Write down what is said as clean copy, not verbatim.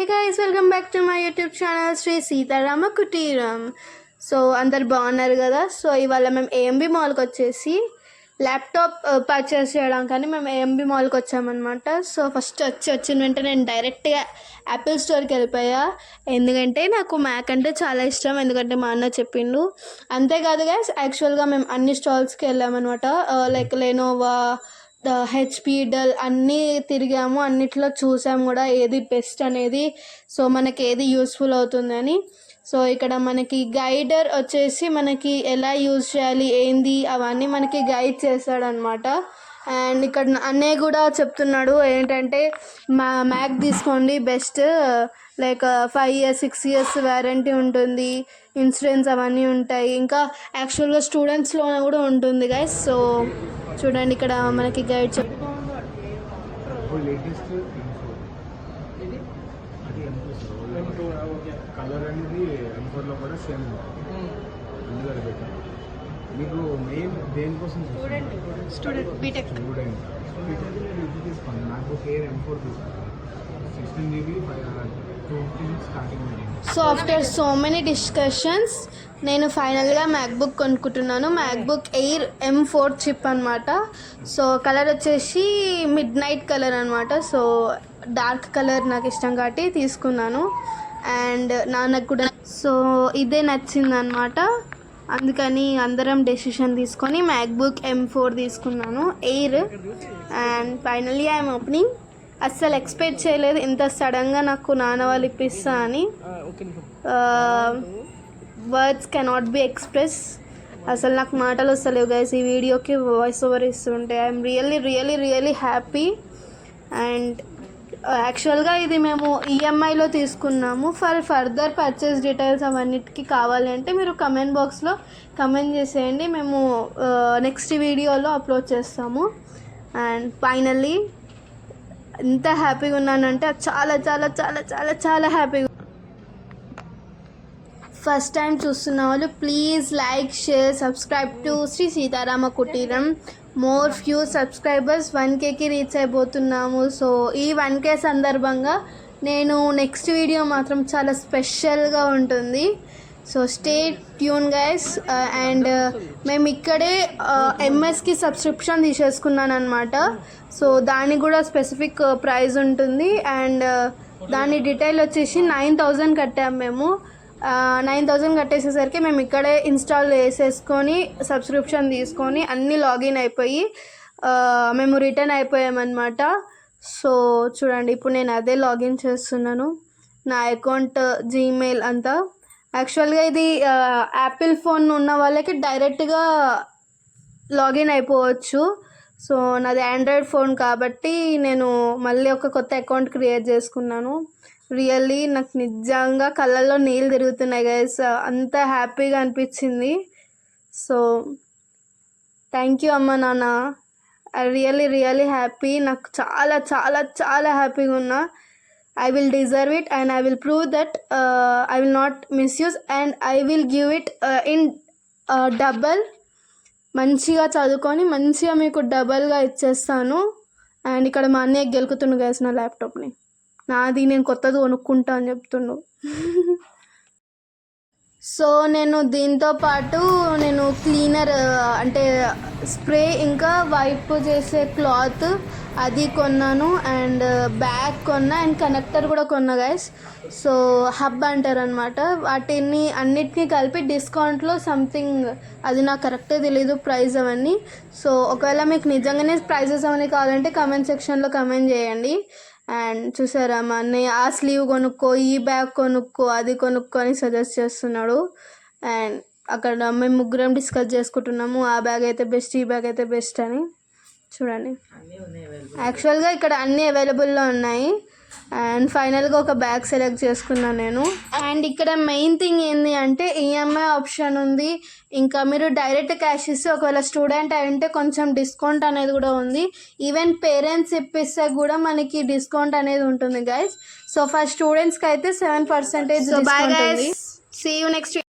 Hey guys, welcome back to my YouTube channel Sri Seetharama Kutiram. So అందరు బాగున్నారు కదా. So ఇవాళ మేము ఏఎంబి మాల్కి వచ్చేసి ల్యాప్టాప్ పర్చేస్ చేయడానికని మేము ఏఎంబి మాల్కి వచ్చామన్నమాట. సో ఫస్ట్ వచ్చిన వెంటనే నేను డైరెక్ట్గా యాపిల్ స్టోర్కి వెళ్ళిపోయా. ఎందుకంటే నాకు మ్యాక్ అంటే చాలా ఇష్టం, ఎందుకంటే మా అన్న చెప్పిండు. అంతేకాదు గైస్, యాక్చువల్గా మేము అన్ని స్టాల్స్కి వెళ్ళామన్నమాట. లైక్ లెనోవా, హెచ్పి, డెల్ అన్నీ తిరిగాము, అన్నిట్లో చూసాము కూడా ఏది బెస్ట్ అనేది, సో మనకి ఏది యూస్ఫుల్ అవుతుందని. సో ఇక్కడ మనకి గైడర్ వచ్చేసి మనకి ఎలా యూజ్ చేయాలి ఏంది అవన్నీ మనకి గైడ్ చేస్తాడనమాట. అండ్ ఇక్కడ అన్నయ్య కూడా చెప్తున్నాడు ఏంటంటే మ్యాక్ తీసుకోండి best, like 5 years 6 years warranty ఉంటుంది, ఇన్సూరెన్స్ అవన్నీ ఉంటాయి, ఇంకా యాక్చువల్గా స్టూడెంట్స్లో కూడా ఉంటుంది గైస్. సో చూడండి ఇక్కడ మనకి గైడ్ కలర్ అనేది M4లో కూడా సేమ్ అందులో పెట్టాను. మీకు మెయిన్ దేనికోసం స్టూడెంట్ బీటెక్ ఇది తీసుకోండి. నాకు కేర్ M4 తీసుకోండి, 16 GB 215 starting. So after so many discussions నేను ఫైనల్గా మ్యాక్బుక్ కొనుక్కుంటున్నాను. మ్యాక్బుక్ ఎయిర్ M4 చిప్ అనమాట. సో కలర్ వచ్చేసి మిడ్ నైట్ కలర్ అనమాట. సో డార్క్ కలర్ నాకు ఇష్టం కాబట్టి తీసుకున్నాను. అండ్ నాన్నకు కూడా సో ఇదే నచ్చింది అనమాట. అందుకని అందరం డెసిషన్ తీసుకొని మ్యాక్బుక్ M4 తీసుకున్నాను air. And finally I'm opening. అస్సలు ఎక్స్పెక్ట్ చేయలేదు ఇంత సడన్గా నాకు నాన్న వాళ్ళు ఇప్పిస్తా అని. Words cannot be express. అసలు నాకు మాటలు వస్తలేవు గైస్ ఈ వీడియోకి వాయిస్ ఓవర్ ఇస్తుంటే. I'm really happy. అండ్ యాక్చువల్గా ఇది మేము ఈఎంఐలో తీసుకున్నాము. ఫర్దర్ పర్చేస్ డీటెయిల్స్ అవన్నిటికీ కావాలంటే మీరు కమెంట్ బాక్స్లో కమెంట్ చేసేయండి, మేము నెక్స్ట్ వీడియోలో అప్లోడ్ చేస్తాము. అండ్ ఫైనల్లీ ఎంత హ్యాపీగా ఉన్నానంటే చాలా హ్యాపీగా. ఫస్ట్ టైం చూస్తున్న వాళ్ళు please like, share, subscribe to Shri Seetharama Kuteeram. More few subscribers 1Kకి రీచ్ అయిపోతున్నాము. సో ఈ 1K సందర్భంగా నేను నెక్స్ట్ వీడియో మాత్రం చాలా స్పెషల్గా ఉంటుంది. So stay tune guys. And మేము ఇక్కడే ఎంఎస్కి సబ్స్క్రిప్షన్ తీసేసుకున్నాను అనమాట. సో దానికి కూడా స్పెసిఫిక్ ప్రైస్ ఉంటుంది. అండ్ దాని డీటెయిల్ వచ్చేసి 9,000 కట్టాము మేము. 9,000 కట్టేసేసరికి మేము ఇక్కడే ఇన్స్టాల్ చేసేసుకొని సబ్స్క్రిప్షన్ తీసుకొని అన్నీ లాగిన్ అయిపోయి మేము రిటర్న్ అయిపోయామన్నమాట. సో చూడండి ఇప్పుడు నేను అదే లాగిన్ చేస్తున్నాను, నా అకౌంట్, జీమెయిల్ అంతా. యాక్చువల్గా ఇది యాపిల్ ఫోన్ ఉన్న వాళ్ళకి డైరెక్ట్గా లాగిన్ అయిపోవచ్చు. సో నాది ఆండ్రాయిడ్ ఫోన్ కాబట్టి నేను మళ్ళీ ఒక కొత్త అకౌంట్ క్రియేట్ చేసుకున్నాను. రియల్లీ నాకు నిజంగా కళ్ళల్లో నీళ్ళు తిరుగుతున్నాయి గైస్, అంత హ్యాపీగా అనిపించింది. సో థ్యాంక్ యూ అమ్మ నాన్న, ఐ రియల్లీ హ్యాపీ. నాకు చాలా హ్యాపీగా ఉన్నా. I will deserve it and I will prove that I will not misuse and I will give it in double. మంచిగా చదువుకొని మంచిగా మీకు డబల్గా ఇచ్చేస్తాను. అండ్ ఇక్కడ మా అన్నయ్య గెలుకుతుండు గైస్ నా ల్యాప్టాప్ని, నాది నేను కొత్తది కొనుక్కుంటా అని చెప్తుండు. సో నేను దీంతో పాటు నేను క్లీనర్ అంటే స్ప్రే ఇంకా వైప్ చేసే క్లాత్ అది కొన్నాను. అండ్ బ్యాగ్ కొన్నా అండ్ కనెక్టర్ కూడా కొన్నా గైస్. సో హబ్ అంటారు అనమాట. వాటిని అన్నిటినీ కలిపి డిస్కౌంట్లో సంథింగ్, అది నాకు కరెక్టే తెలీదు ప్రైస్ అవన్నీ. సో ఒకవేళ మీకు నిజంగానే ప్రైజెస్ అవన్నీ కావాలంటే కమెంట్ సెక్షన్లో కమెంట్ చేయండి. అండ్ చూసారా మా అన్నయ్య ఆ స్లీవ్ కొనుక్కో, ఈ బ్యాగ్ కొనుక్కో, అది కొనుక్కో అని సజెస్ట్ చేస్తున్నాడు. అండ్ అక్కడ మేము ముగ్గురం డిస్కస్ చేసుకుంటున్నాము, ఆ బ్యాగ్ అయితే బెస్ట్, ఈ బ్యాగ్ అయితే బెస్ట్ అని. చూడండి యాక్చువల్గా ఇక్కడ అన్నీ అవైలబుల్లో ఉన్నాయి. అండ్ ఫైనల్గా ఒక బ్యాగ్ సెలెక్ట్ చేసుకున్నాను నేను. అండ్ ఇక్కడ మెయిన్ థింగ్ ఏంటి అంటే ఈఎంఐ ఆప్షన్ ఉంది. ఇంకా మీరు డైరెక్ట్ క్యాష్ ఇస్తే ఒకవేళ స్టూడెంట్ అంటే కొంచెం డిస్కౌంట్ అనేది కూడా ఉంది. ఈవెన్ పేరెంట్స్ ఇప్పిస్తే కూడా మనకి డిస్కౌంట్ అనేది ఉంటుంది గైస్. సో ఫర్ స్టూడెంట్స్కి అయితే 7% డిస్కౌంట్ ఉంది. See you next.